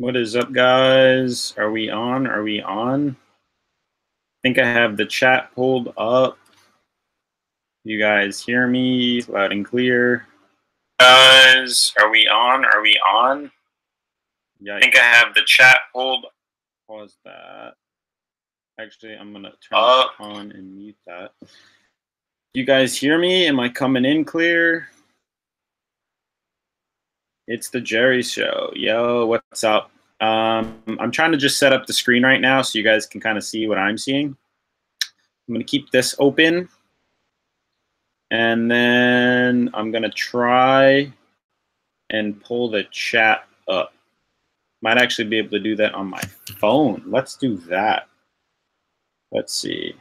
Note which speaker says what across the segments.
Speaker 1: What is up, guys? Are we on? Are we on? I think I have the chat pulled up. You guys hear me loud and clear? Guys, are we on? Are we on? Yeah, I think I have the chat pulled. Pause that. Actually, I'm going to turn it on and mute that. You guys hear me? Am I coming in clear? It's the Jerry Show. Yo, what's up? I'm trying to just set up the screen right now so you guys can kind of see what I'm seeing. I'm going to keep this open. And then I'm going to try and pull the chat up. Might actually be able to do that on my phone. Let's do that. Let's see.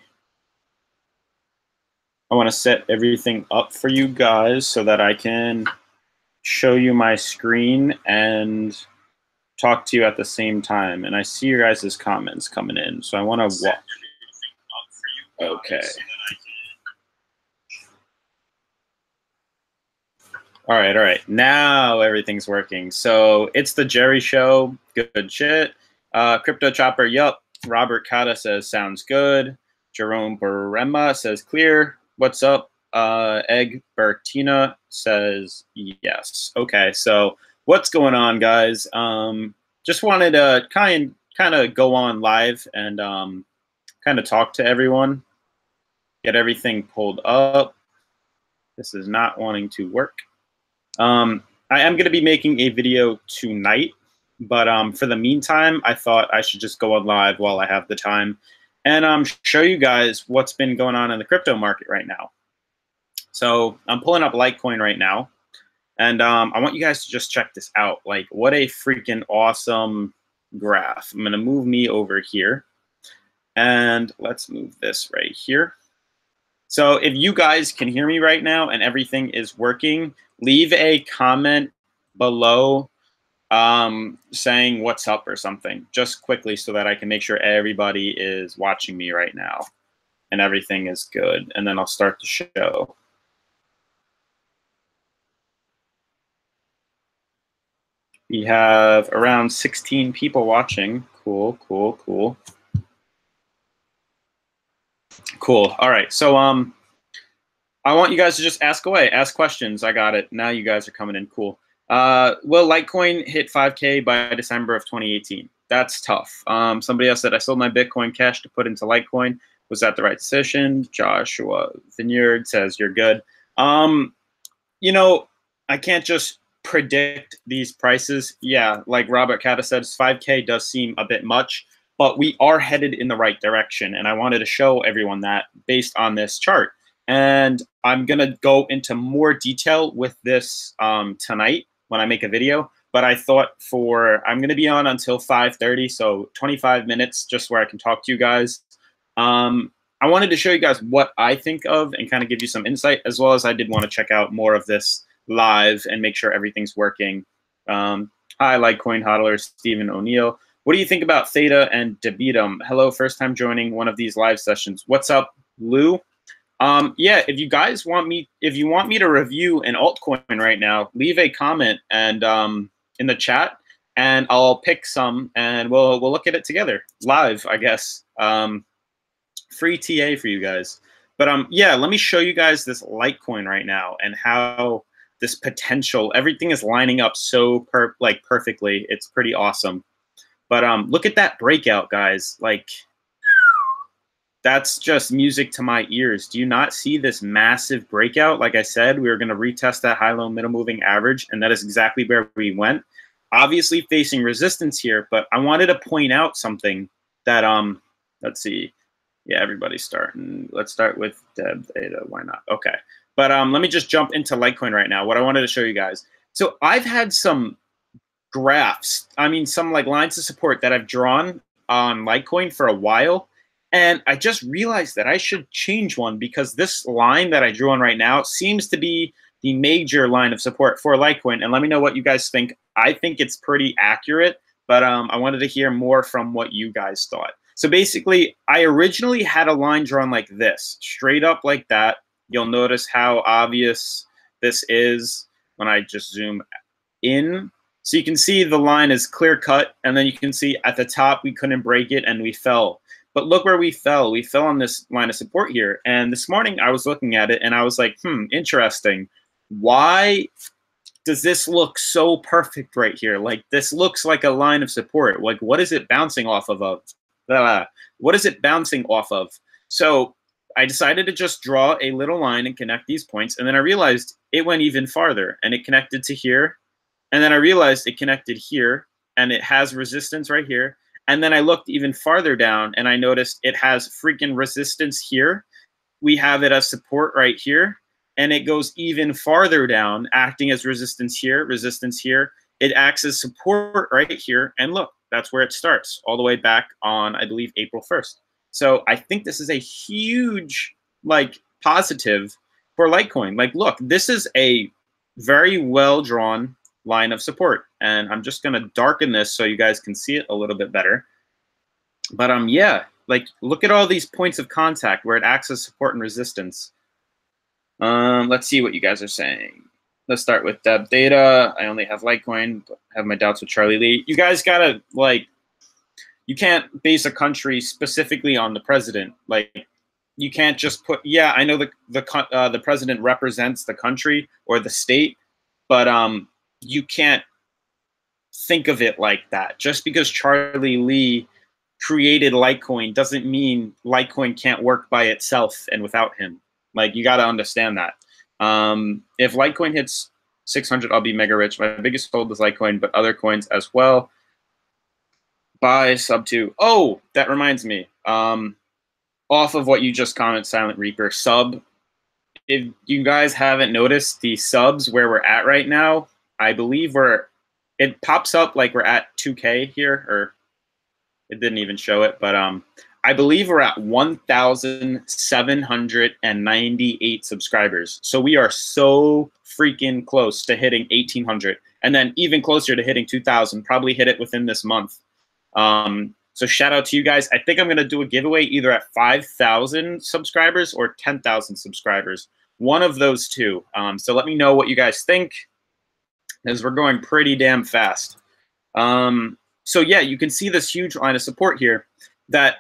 Speaker 1: I want to set everything up for you guys so that I can show you my screen and talk to you at the same time. And I see your guys' comments coming in, so I want to watch. Okay. All right. Now everything's working. So it's the Jerry Show. Good shit. Crypto Chopper, yup. Robert Kata says, sounds good. Jerome Barema says, clear. What's up? Egg Bertina says, yes. Okay, so what's going on, guys? Just wanted to kind of go on live and kind of talk to everyone. Get everything pulled up. This is not wanting to work. I am going to be making a video tonight, but for the meantime, I thought I should just go on live while I have the time and show you guys what's been going on in the crypto market right now. So I'm pulling up Litecoin right now, and I want you guys to just check this out. Like, what a freaking awesome graph. I'm going to move me over here, and let's move this right here. So if you guys can hear me right now and everything is working, leave a comment below saying what's up or something, just quickly, so that I can make sure everybody is watching me right now and everything is good. And then I'll start the show. We have around 16 people watching. Cool. All right. So I want you guys to just ask away, ask questions. I got it. Now you guys are coming in. Cool. Will Litecoin hit 5K by December of 2018? That's tough. Somebody else said, I sold my Bitcoin Cash to put into Litecoin. Was that the right decision? Joshua Vineyard says, you're good. You know, I can't just predict these prices. Yeah, like Robert Kata said, 5K does seem a bit much, but we are headed in the right direction. And I wanted to show everyone that based on this chart. And I'm going to go into more detail with this tonight when I make a video. But I thought I'm going to be on until 5:30, so 25 minutes just where I can talk to you guys. I wanted to show you guys what I think of and kind of give you some insight, as well as I did want to check out more of this live and make sure everything's working. Hi, Litecoin hodler, Stephen O'Neill. What do you think about Theta and Debitum? Hello, first time joining one of these live sessions. What's up, Lou? Yeah, if you guys want me, to review an altcoin right now, leave a comment and in the chat, and I'll pick some and we'll look at it together live, I guess. Free TA for you guys. But yeah, let me show you guys this Litecoin right now and how this potential, everything is lining up so perfectly. It's pretty awesome. But look at that breakout, guys. Like, that's just music to my ears. Do you not see this massive breakout? Like I said, we were going to retest that high-low middle moving average, and that is exactly where we went. Obviously facing resistance here, but I wanted to point out something that, let's see. Yeah, everybody's starting. Let's start with Deb Theta. Why not? Okay. But let me just jump into Litecoin right now. What I wanted to show you guys. So I've had some graphs, some like lines of support that I've drawn on Litecoin for a while. And I just realized that I should change one, because this line that I drew on right now seems to be the major line of support for Litecoin. And let me know what you guys think. I think it's pretty accurate, but I wanted to hear more from what you guys thought. So basically, I originally had a line drawn like this, straight up like that. You'll notice how obvious this is when I just zoom in. So you can see the line is clear cut, and then you can see at the top we couldn't break it and we fell. But look where we fell. We fell on this line of support here. And this morning I was looking at it and I was like, interesting. Why does this look so perfect right here? Like, this looks like a line of support. Like, what is it bouncing off of? What is it bouncing off of? So I decided to just draw a little line and connect these points. And then I realized it went even farther and it connected to here. And then I realized it connected here and it has resistance right here. And then I looked even farther down and I noticed it has freaking resistance here. We have it as support right here. And it goes even farther down, acting as resistance here, resistance here. It acts as support right here. And look, that's where it starts, all the way back on, I believe, April 1st. So I think this is a huge, like, positive for Litecoin. Like, look, this is a very well-drawn line of support. And I'm just going to darken this so you guys can see it a little bit better. But yeah, like, look at all these points of contact where it acts as support and resistance. Let's see what you guys are saying. Let's start with Deb Data. I only have Litecoin, but have my doubts with Charlie Lee. You guys gotta, like, you can't base a country specifically on the president. Like, you can't just put, yeah, I know the president represents the country or the state, but you can't think of it like that. Just because Charlie Lee created Litecoin doesn't mean Litecoin can't work by itself and without him. Like, you got to understand that. If Litecoin hits 600, I'll be mega rich. My biggest hold is Litecoin, but other coins as well. Buy sub 2. Oh, that reminds me. Off of what you just commented, Silent Reaper, sub. If you guys haven't noticed the subs where we're at right now, I believe it pops up like we're at 2K here, or it didn't even show it, but I believe we're at 1,798 subscribers. So we are so freaking close to hitting 1,800, and then even closer to hitting 2,000. Probably hit it within this month. So shout out to you guys. I think I'm going to do a giveaway either at 5,000 subscribers or 10,000 subscribers. One of those two. So let me know what you guys think, as we're going pretty damn fast. So yeah, you can see this huge line of support here that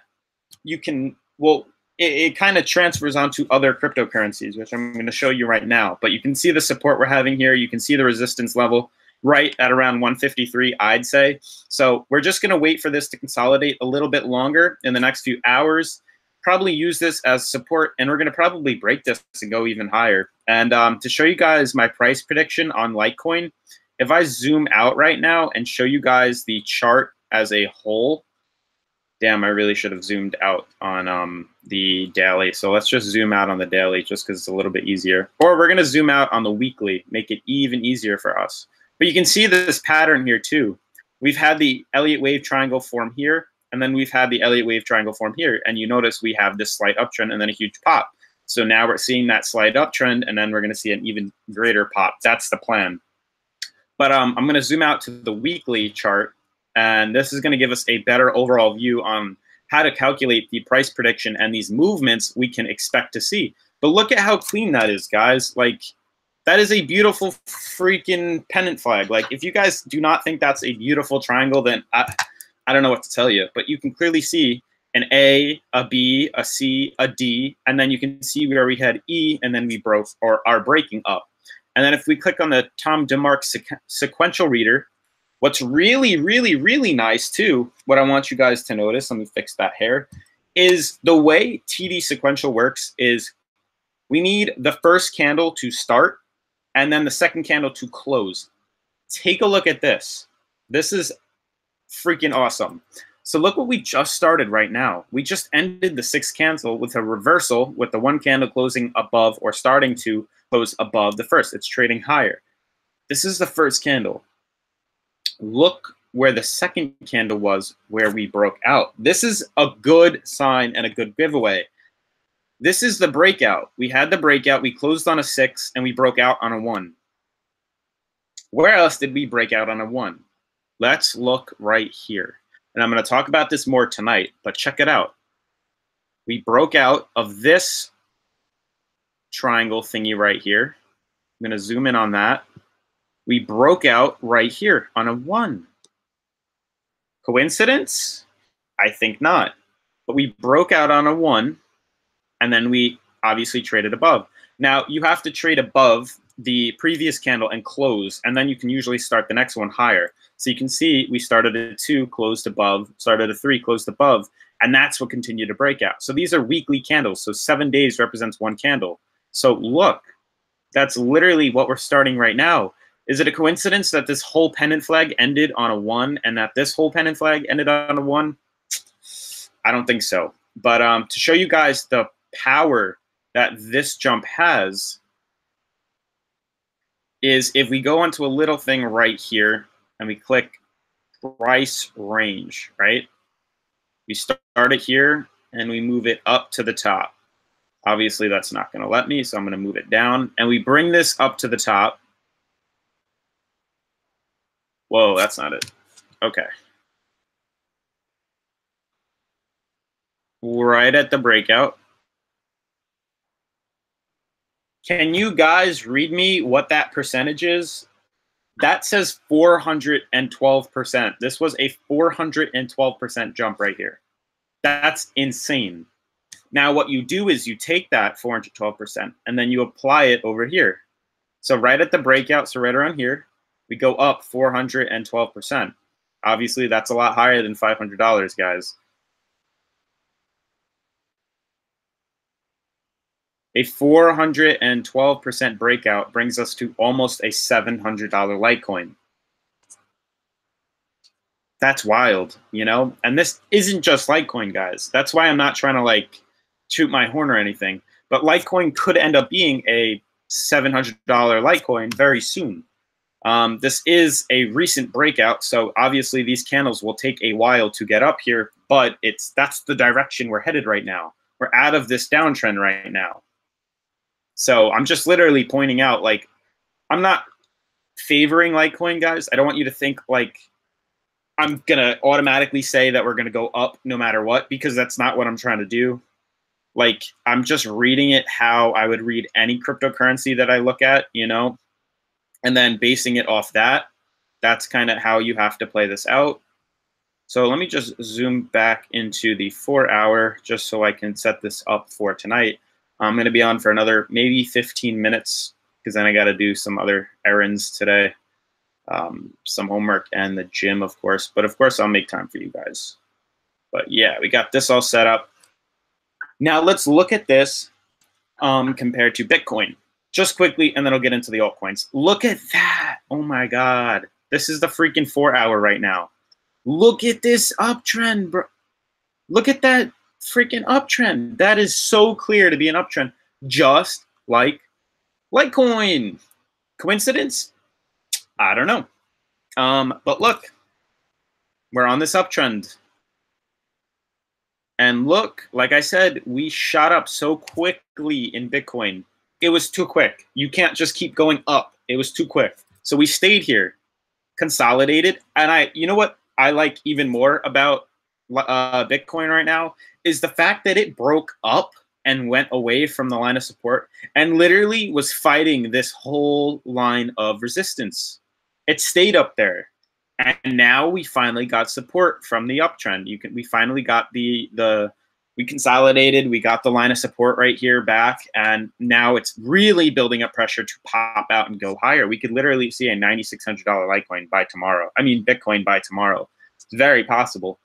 Speaker 1: you can, well, it kind of transfers onto other cryptocurrencies, which I'm going to show you right now. But you can see the support we're having here. You can see the resistance level right at around 153, I'd say. So we're just going to wait for this to consolidate a little bit longer in the next few hours. Probably use this as support, and we're going to probably break this and go even higher. And to show you guys my price prediction on Litecoin, if I zoom out right now and show you guys the chart as a whole, damn, I really should have zoomed out on the daily. So let's just zoom out on the daily just because it's a little bit easier. Or we're going to zoom out on the weekly, make it even easier for us. But you can see this pattern here too. We've had the Elliott wave triangle form here, and then we've had the Elliott wave triangle form here. And you notice we have this slight uptrend and then a huge pop. So now we're seeing that slight uptrend, and then we're going to see an even greater pop. That's the plan. But I'm going to zoom out to the weekly chart. And this is going to give us a better overall view on how to calculate the price prediction and these movements we can expect to see. But look at how clean that is, guys. Like, that is a beautiful freaking pennant flag. Like, if you guys do not think that's a beautiful triangle, then I don't know what to tell you. But you can clearly see an A, a B, a C, a D, and then you can see where we had E, and then we broke or are breaking up. And then if we click on the Tom DeMark sequential reader, what's really, really, really nice too, what I want you guys to notice, let me fix that hair, is the way TD sequential works is we need the first candle to start and then the second candle to close. Take a look at this. This is freaking awesome. So look what we just started right now. We just ended the sixth candle with a reversal with the one candle closing above or starting to close above the first. It's trading higher. This is the first candle. Look where the second candle was where we broke out. This is a good sign and a good giveaway. This is the breakout. We had the breakout. We closed on a 6 and we broke out on a 1. Where else did we break out on a 1? Let's look right here. And I'm going to talk about this more tonight, but check it out. We broke out of this triangle thingy right here. I'm going to zoom in on that. We broke out right here on a 1. Coincidence? I think not. But we broke out on a 1, and then we obviously traded above. Now, you have to trade above the previous candle and close, and then you can usually start the next one higher. So you can see we started at 2, closed above, started at 3, closed above, and that's what continued to break out. So these are weekly candles. So 7 days represents 1 candle. So look, that's literally what we're starting right now. Is it a coincidence that this whole pennant flag ended on a 1 and that this whole pennant flag ended on a 1? I don't think so. But to show you guys the power that this jump has is if we go onto a little thing right here and we click price range, right? We start it here and we move it up to the top. Obviously, that's not going to let me, so I'm going to move it down. And we bring this up to the top. Whoa, that's not it. Okay. Right at the breakout. Can you guys read me what that percentage is? That says 412%. This was a 412% jump right here. That's insane. Now what you do is you take that 412% and then you apply it over here. So right at the breakout, so right around here, we go up 412%. Obviously, that's a lot higher than $500, guys. A 412% breakout brings us to almost a $700 Litecoin. That's wild, you know? And this isn't just Litecoin, guys. That's why I'm not trying to like toot my horn or anything. But Litecoin could end up being a $700 Litecoin very soon. This is a recent breakout, so obviously these candles will take a while to get up here, but that's the direction we're headed right now. We're out of this downtrend right now. So I'm just literally pointing out, like, I'm not favoring Litecoin, guys. I don't want you to think like I'm going to automatically say that we're going to go up no matter what, because that's not what I'm trying to do. Like, I'm just reading it how I would read any cryptocurrency that I look at, you know, and then basing it off that. That's kind of how you have to play this out. So let me just zoom back into the 4-hour just so I can set this up for tonight. I'm going to be on for another maybe 15 minutes because then I got to do some other errands today, some homework and the gym, of course. But of course, I'll make time for you guys. But yeah, we got this all set up. Now let's look at this compared to Bitcoin. Just quickly, and then I'll get into the altcoins. Look at that. Oh, my God. This is the freaking 4-hour right now. Look at this uptrend, bro. Look at that freaking uptrend. That is so clear to be an uptrend, just like Litecoin. Coincidence? I don't know. But look, we're on this uptrend. And look, like I said, we shot up so quickly in Bitcoin. It was too quick. You can't just keep going up. It was too quick. So we stayed here, consolidated. And you know what I like even more about Bitcoin right now is the fact that it broke up and went away from the line of support and literally was fighting this whole line of resistance. It stayed up there. And now we finally got support from the uptrend. We finally got we consolidated, we got the line of support right here back, and now it's really building up pressure to pop out and go higher. We could literally see a $9,600 Litecoin by tomorrow. I mean, Bitcoin by tomorrow. It's very possible.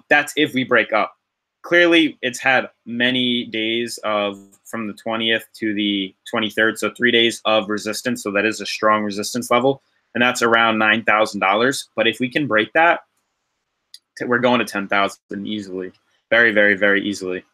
Speaker 1: That's if we break up. Clearly, it's had many days from the 20th to the 23rd, so 3 days of resistance. So that is a strong resistance level, and that's around $9,000. But if we can break that, we're going to 10,000 easily. Very, very, very easily.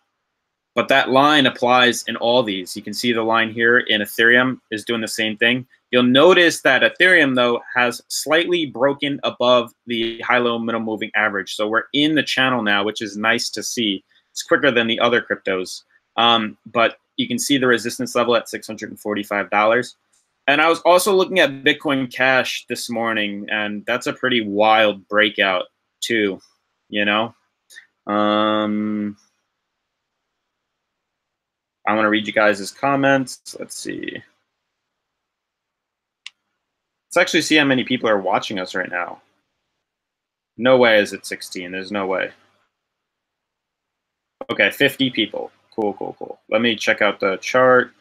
Speaker 1: But that line applies in all these. You can see the line here in Ethereum is doing the same thing. You'll notice that Ethereum, though, has slightly broken above the high-low middle moving average. So we're in the channel now, which is nice to see. It's quicker than the other cryptos. But you can see the resistance level at $645. And I was also looking at Bitcoin Cash this morning, and that's a pretty wild breakout too, you know? I want to read you guys' comments. Let's see. Let's actually see how many people are watching us right now. No way is it 16. There's no way. Okay, 50 people. Cool, cool, cool. Let me check out the chart.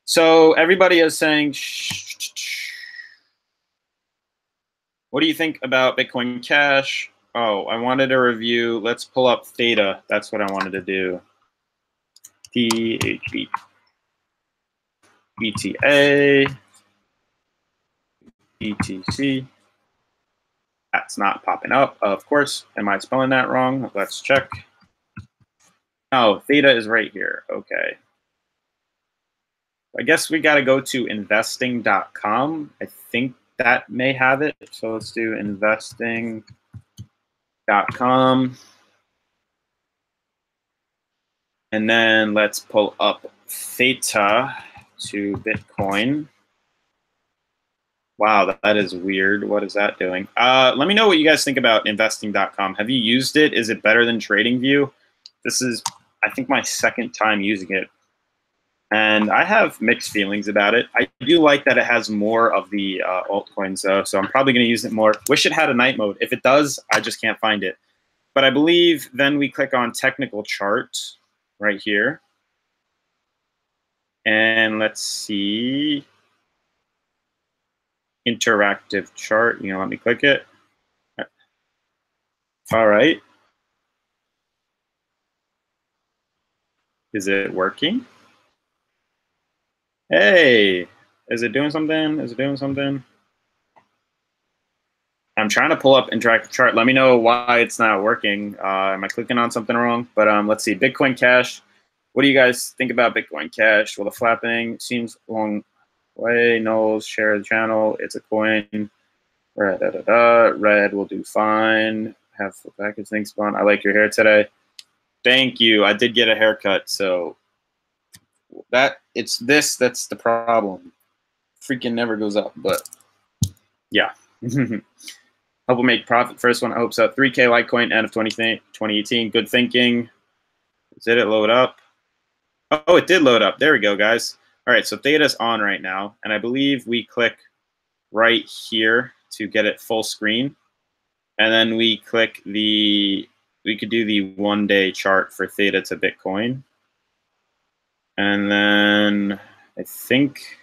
Speaker 1: So everybody is saying, what do you think about Bitcoin Cash? Oh, I wanted a review. Let's pull up Theta. That's what I wanted to do. THB. BTA. BTC. That's not popping up, of course. Am I spelling that wrong? Let's check. Oh, Theta is right here. Okay. I guess we got to go to investing.com. I think that may have it. So let's do investing.com. And then let's pull up Theta to Bitcoin. Wow, that is weird. What is that doing? Let me know what you guys think about investing.com. Have you used it? Is it better than TradingView? This is, I think, my second time using it. And I have mixed feelings about it. I do like that it has more of the altcoins, though, so I'm probably going to use it more. Wish it had a night mode. If it does, I just can't find it. But I believe then we click on technical chart right here. And let's see. Interactive chart. You know, let me click it. All right. Is it working? Hey, is it doing something? Is it doing something? I'm trying to pull up interactive chart. Let me know why it's not working. Am I clicking on something wrong? But let's see. Bitcoin Cash. What do you guys think about Bitcoin Cash? Well, the flapping seems a long way. No, share the channel. It's a coin. Red will do fine. Have full package. Thanks, Spawn. I like your hair today. Thank you. I did get a haircut, so it's this that's the problem. Freaking never goes up, but yeah. Hope we'll make profit. First one, I hope so. 3K Litecoin, end of 2018. Good thinking. Did it load up? Oh, it did load up. There we go, guys. All right, so Theta's on right now, and I believe we click right here to get it full screen, and then we click we could do the 1 day chart for Theta to Bitcoin, and then I think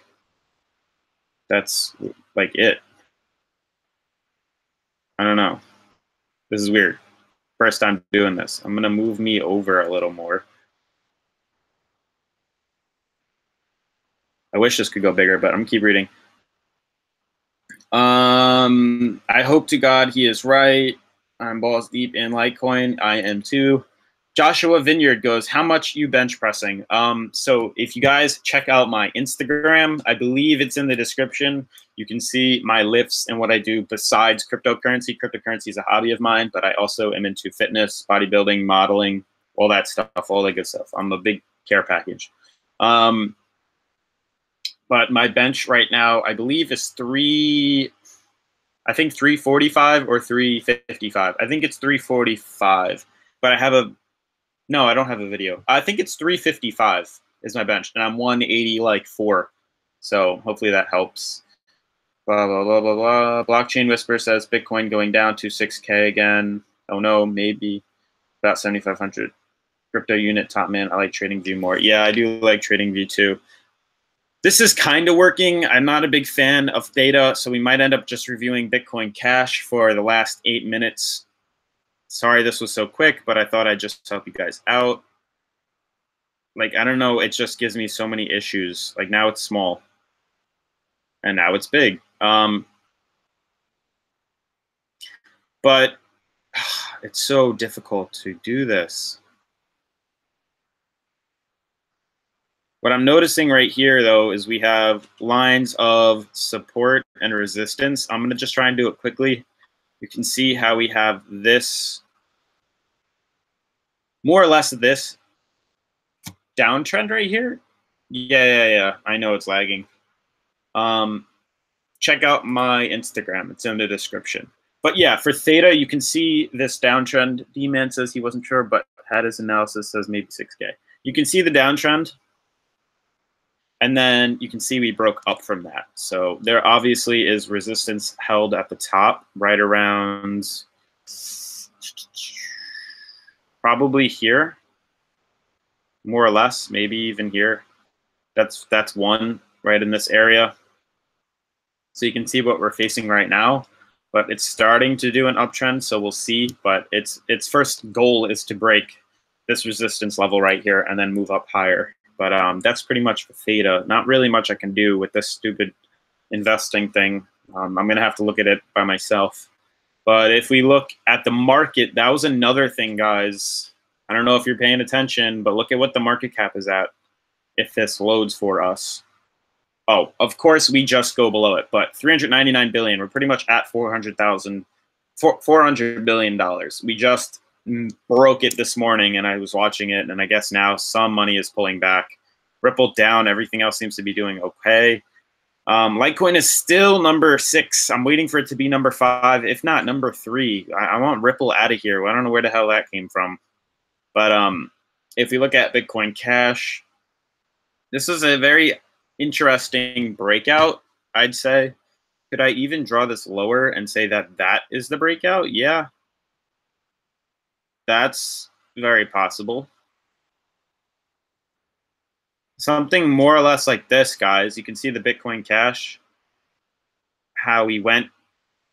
Speaker 1: that's like it. I don't know. This is weird. First time doing this. I'm gonna move me over a little more. I wish this could go bigger, but I'm gonna keep reading. I hope to God he is right. I'm balls deep in Litecoin. I am too. Joshua Vineyard goes, how much you bench pressing? So if you guys check out my Instagram, I believe it's in the description. You can see my lifts and what I do besides cryptocurrency. Cryptocurrency is a hobby of mine, but I also am into fitness, bodybuilding, modeling, all that stuff, all that good stuff. I'm a big care package. But my bench right now, I believe, is 345 or 355. I think it's 345. But I have no, I don't have a video. I think it's 355 is my bench, and I'm 180 like 4. So hopefully that helps. Blah, blah, blah, blah, blah. Blockchain Whisper says Bitcoin going down to 6K again. Oh no, maybe about 7,500. Crypto unit top man. I like TradingView more. Yeah, I do like TradingView too. This is kind of working. I'm not a big fan of Theta, so we might end up just reviewing Bitcoin Cash for the last 8 minutes. Sorry this was so quick, but I thought I'd just help you guys out. Like, I don't know, it just gives me so many issues. Like, now it's small, and now it's big. But it's so difficult to do this. What I'm noticing right here, though, is we have lines of support and resistance. I'm going to just try and do it quickly. You can see how we have this, more or less this downtrend right here. Yeah. I know it's lagging. Check out my Instagram. It's in the description. But yeah, for Theta, you can see this downtrend. D-Man says he wasn't sure, but had his analysis says maybe 6K. You can see the downtrend. And then you can see we broke up from that. So there obviously is resistance held at the top, right around probably here, more or less, maybe even here. That's one right in this area. So you can see what we're facing right now, but it's starting to do an uptrend, so we'll see. But its first goal is to break this resistance level right here and then move up higher. But that's pretty much the theta. Not really much I can do with this stupid investing thing. I'm going to have to look at it by myself. But if we look at the market, that was another thing, guys. I don't know if you're paying attention, but look at what the market cap is at if this loads for us. Oh, of course, we just go below it, but 399 billion. We're pretty much at $400 billion. We just broke it this morning, and I was watching it, and I guess now some money is pulling back. Ripple down. Everything else seems to be doing okay. Litecoin is still number 6. I'm waiting for it to be number 5, if not number 3. I want Ripple out of here. I don't know where the hell that came from. But if we look at Bitcoin Cash, this is a very interesting breakout, I'd say. Could I even draw this lower and say that that is the breakout? Yeah. That's very possible. Something more or less like this, guys. You can see the Bitcoin Cash, how we went.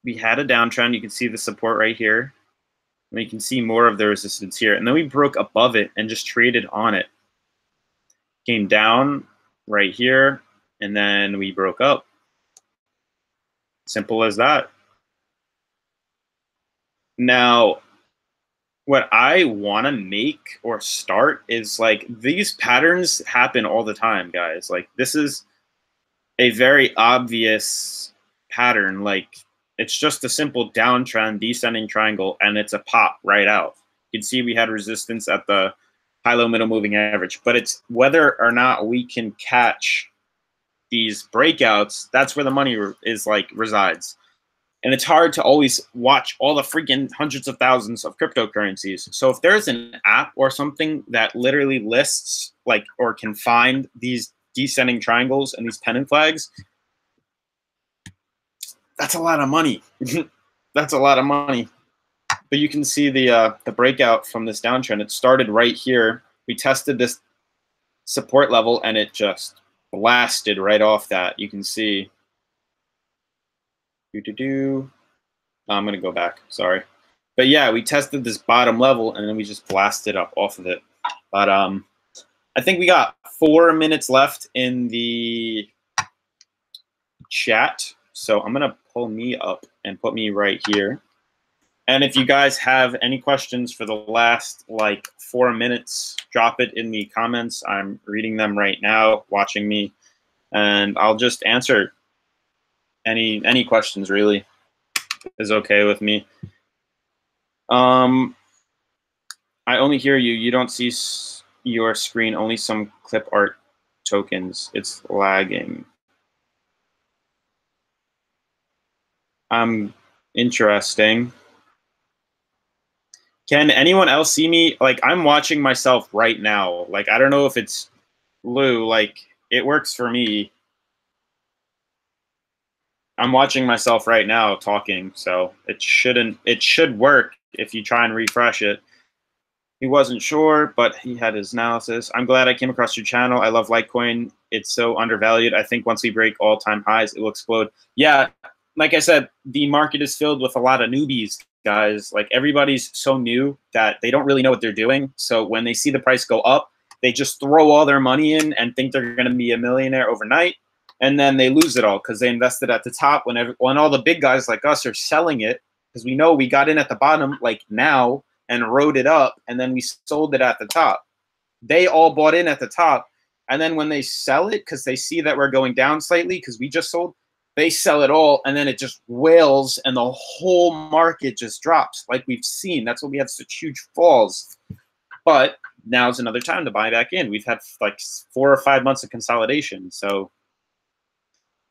Speaker 1: We had a downtrend. You can see the support right here. And you can see more of the resistance here. And then we broke above it and just traded on it. Came down right here, and then we broke up. Simple as that. Now, what I want to make or start is like these patterns happen all the time, guys. Like this is a very obvious pattern. Like it's just a simple downtrend, descending triangle, and it's a pop right out. You can see we had resistance at the high-low middle moving average, but it's whether or not we can catch these breakouts. That's where the money is like resides. And it's hard to always watch all the freaking hundreds of thousands of cryptocurrencies. So if there's an app or something that literally lists like or can find these descending triangles and these pennant flags, that's a lot of money. That's a lot of money. But you can see the breakout from this downtrend. It started right here. We tested this support level and it just blasted right off that. You can see. I'm going to go back. Sorry. But yeah, we tested this bottom level and then we just blasted up off of it. But I think we got 4 minutes left in the chat. So I'm going to pull me up and put me right here. And if you guys have any questions for the last like 4 minutes, drop it in the comments. I'm reading them right now, watching me, and I'll just answer any questions really is okay with me. I only hear you. You don't see your screen, only some clip art tokens. It's lagging. Interesting. Can anyone else see me? Like, I'm watching myself right now. Like, I don't know if it's Lou. Like, it works for me. I'm watching myself right now talking, so it should work if you try and refresh it. He wasn't sure, but he had his analysis. I'm glad I came across your channel. I love Litecoin. It's so undervalued. I think once we break all-time highs, it will explode. Yeah, like I said, the market is filled with a lot of newbies, guys. Like everybody's so new that they don't really know what they're doing. So when they see the price go up, they just throw all their money in and think they're going to be a millionaire overnight. And then they lose it all because they invested at the top when all the big guys like us are selling it, because we know we got in at the bottom like now and rode it up, and then we sold it at the top. They all bought in at the top, and then when they sell it because they see that we're going down slightly because we just sold, they sell it all, and then it just wails, and the whole market just drops like we've seen. That's why we have such huge falls. But now's another time to buy back in. We've had like 4 or 5 months of consolidation, so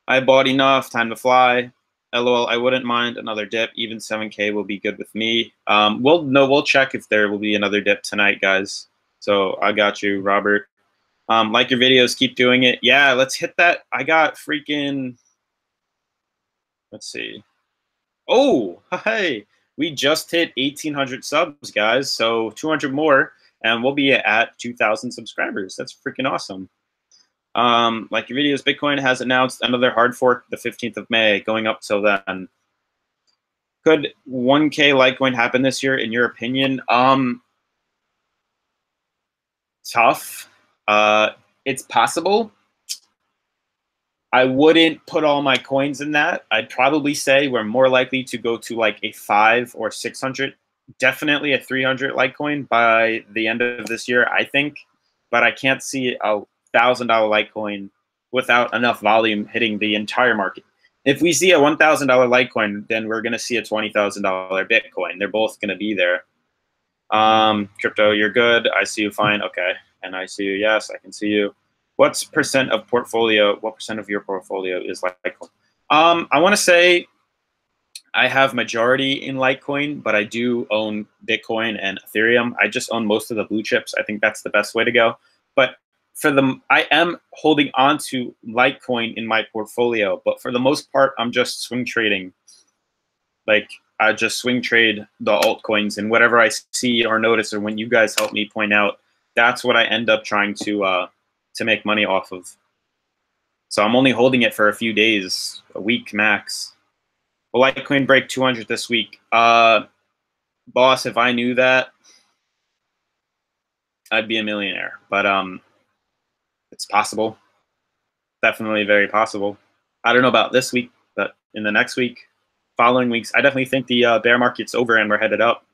Speaker 1: I bought enough. Time to fly. LOL, I wouldn't mind another dip. Even 7K will be good with me. We'll check if there will be another dip tonight, guys. So I got you, Robert. Like your videos, keep doing it. Yeah, let's hit that. I got freaking, let's see. Oh, hey, we just hit 1,800 subs, guys. So 200 more, and we'll be at 2,000 subscribers. That's freaking awesome. Like your videos, Bitcoin has announced another hard fork the 15th of May, going up till then. Could 1K Litecoin happen this year, in your opinion? Tough. It's possible. I wouldn't put all my coins in that. I'd probably say we're more likely to go to like a 5 or 600, definitely a 300 Litecoin by the end of this year, I think. But I can't see a $1,000 Litecoin without enough volume hitting the entire market. If we see a $1,000 Litecoin, then we're going to see a $20,000 Bitcoin. They're both going to be there. Crypto, you're good. I see you fine. Okay. And I see you. Yes, I can see you. What percent of your portfolio is Litecoin? I want to say I have majority in Litecoin, but I do own Bitcoin and Ethereum. I just own most of the blue chips. I think that's the best way to go. But I am holding on to Litecoin in my portfolio, but for the most part, I'm just swing trading. Like, I just swing trade the altcoins, and whatever I see or notice, or when you guys help me point out, that's what I end up trying to make money off of. So I'm only holding it for a few days, a week max. Will Litecoin break 200 this week? Boss, if I knew that, I'd be a millionaire. But it's possible. Definitely very possible. I don't know about this week, but in the next week, following weeks, I definitely think the bear market's over and we're headed up.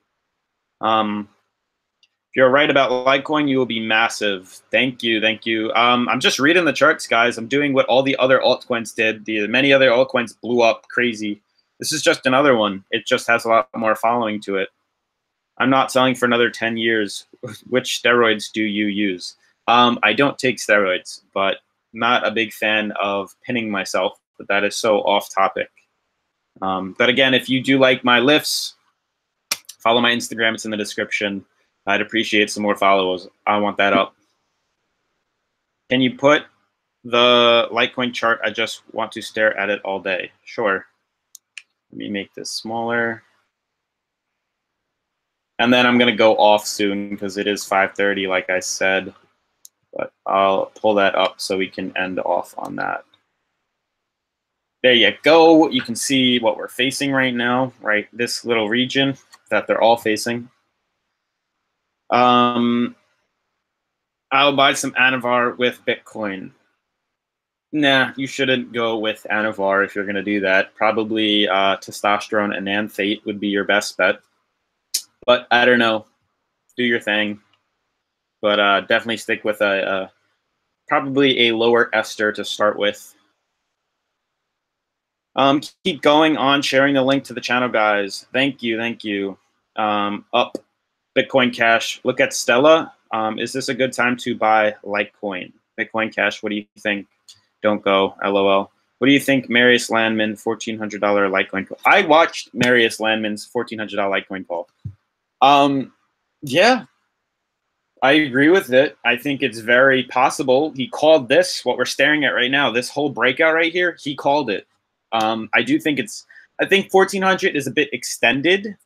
Speaker 1: If you're right about Litecoin, you will be massive. Thank you, thank you. I'm just reading the charts, guys. I'm doing what all the other altcoins did. Many other altcoins blew up crazy. This is just another one. It just has a lot more following to it. I'm not selling for another 10 years. Which steroids do you use? I don't take steroids, but not a big fan of pinning myself, but that is so off topic. But again, if you do like my lifts, follow my Instagram. It's in the description. I'd appreciate some more followers. I want that up. Can you put the Litecoin chart? I just want to stare at it all day. Sure. Let me make this smaller. And then I'm going to go off soon because it is 5:30, like I said. But I'll pull that up so we can end off on that. There you go. You can see what we're facing right now, right? This little region that they're all facing. I'll buy some Anavar with Bitcoin. Nah, you shouldn't go with Anavar if you're going to do that. Probably testosterone and Nanthate would be your best bet. But I don't know. Do your thing. But definitely stick with probably a lower ester to start with. Keep going on sharing the link to the channel, guys. Thank you, thank you. Up Bitcoin Cash. Look at Stella. Is this a good time to buy Litecoin? Bitcoin Cash, what do you think? Don't go, LOL. What do you think Marius Landman $1,400 Litecoin call? I watched Marius Landman's $1,400 Litecoin call. Yeah, I agree with it. I think it's very possible. He called this, what we're staring at right now, this whole breakout right here, he called it. I think 1,400 is a bit extended.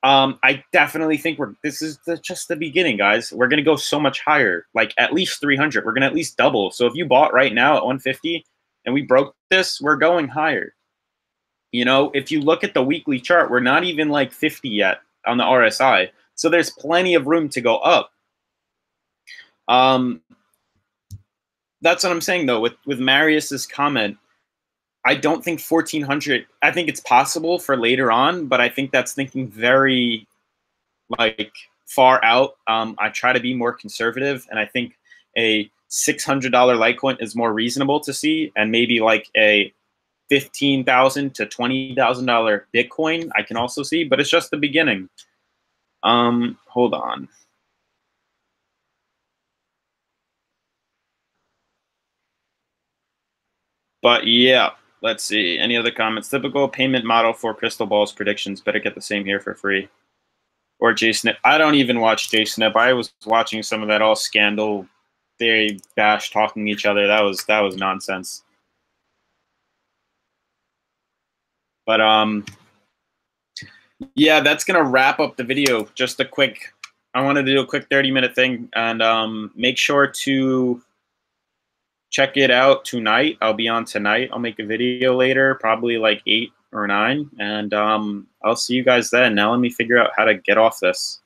Speaker 1: I definitely think this is just the beginning, guys. We're going to go so much higher, like at least 300. We're going to at least double. So if you bought right now at 150 and we broke this, we're going higher. You know, if you look at the weekly chart, we're not even like 50 yet on the RSI. So there's plenty of room to go up. That's what I'm saying, though, with Marius's comment. I don't think 1,400, I think it's possible for later on, but I think that's thinking very, like, far out. I try to be more conservative, and I think a $600 Litecoin is more reasonable to see, and maybe like a $15,000 to $20,000 Bitcoin I can also see, but it's just the beginning. Hold on. But yeah, let's see. Any other comments? Typical payment model for Crystal Ball's predictions. Better get the same here for free. Or JSnip. I don't even watch JSnip. I was watching some of that all scandal they bash talking each other. That was nonsense. But yeah, that's gonna wrap up the video. Just a quick, I wanted to do a quick 30-minute thing, and make sure to check it out tonight. I'll be on tonight. I'll make a video later, probably like 8 or 9, and I'll see you guys then. Now let me figure out how to get off this.